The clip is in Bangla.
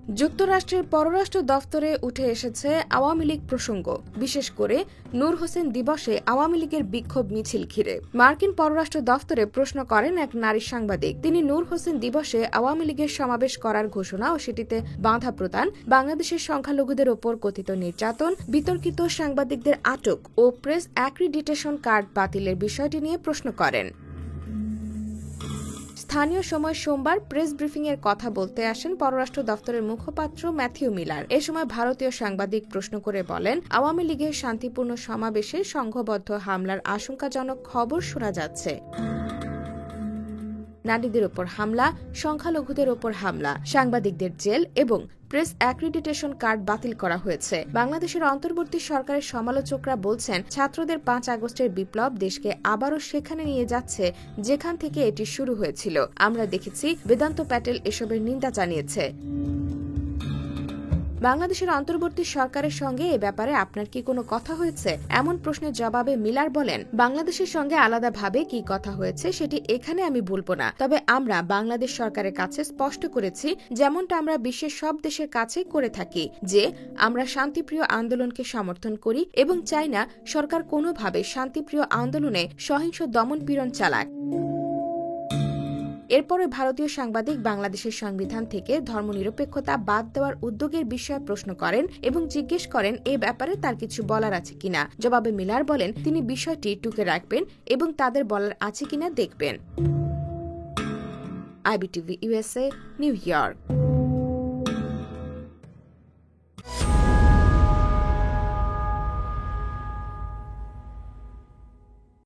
যুক্তরাষ্ট্রের পররাষ্ট্র দফতরে উঠে এসেছে আওয়ামী লীগ প্রসঙ্গ, বিশেষ করে নূর হোসেন দিবসে আওয়ামী লীগের বিক্ষোভ মিছিল ঘিরে। মার্কিন পররাষ্ট্র দফতরে প্রশ্ন করেন এক নারী সাংবাদিক। তিনি নূর হোসেন দিবসে আওয়ামী লীগের সমাবেশ করার ঘোষণা ও সেটিতে বাধা প্রদান, বাংলাদেশের সংখ্যালঘুদের ওপর কথিত নির্যাতন, বিতর্কিত সাংবাদিকদের আটক ও প্রেস অ্যাক্রিডিটেশন কার্ড বাতিলের বিষয়টি নিয়ে প্রশ্ন করেন। স্থানীয় সময় সোমবার প্রেস ব্রিফিংয়ের কথা বলতে আসেন পররাষ্ট্র দফতরের মুখপাত্র ম্যাথিউ মিলার। এ সময় ভারতীয় সাংবাদিক প্রশ্ন করে বলেন, আওয়ামী লীগের শান্তিপূর্ণ সমাবেশে সংঘবদ্ধ হামলার আশঙ্কাজনক খবর শোনা যাচ্ছে। নারীদের ওপর হামলা, সংখ্যালঘুদের ওপর হামলা, সাংবাদিকদের জেল এবং প্রেস অ্যাক্রিডিটেশন কার্ড বাতিল করা হয়েছে। বাংলাদেশের অন্তর্বর্তী সরকারের সমালোচকরা বলছেন, ছাত্রদের 5 আগস্টের বিপ্লব দেশকে আবারও সেখানে নিয়ে যাচ্ছে যেখান থেকে এটি শুরু হয়েছিল। আমরা দেখেছি বেদান্ত প্যাটেল এসবের নিন্দা জানিয়েছে। বাংলাদেশের অন্তর্বর্তী সরকারের সঙ্গে এ ব্যাপারে আপনার কি কোনো কথা হয়েছে? এমন প্রশ্নের জবাবে মিলার বলেন, বাংলাদেশের সঙ্গে আলাদাভাবে কি কথা হয়েছে সেটি এখানে আমি বলবো না, তবে আমরা বাংলাদেশ সরকারের কাছে স্পষ্ট করেছি, যেমনটা আমরা বিশ্বের সব দেশের কাছে করে থাকি, যে আমরা শান্তিপ্রিয় আন্দোলনকে সমর্থন করি এবং চাই না সরকার কোনোভাবে শান্তিপ্রিয় আন্দোলনে সহিংস দমনপীড়ন চালাক। এরপরে ভারতীয় সাংবাদিক বাংলাদেশের সংবিধান থেকে ধর্মনিরপেক্ষতা বাদ দেওয়ার উদ্যোগের বিষয়ে প্রশ্ন করেন এবং জিজ্ঞেস করেন এ ব্যাপারে তার কিছু বলার আছে কিনা। জবাবে মিলার বলেন, তিনি বিষয়টি টুকে রাখবেন এবং তাদের বলার আছে কিনা দেখবেন। IBTV USA, new York.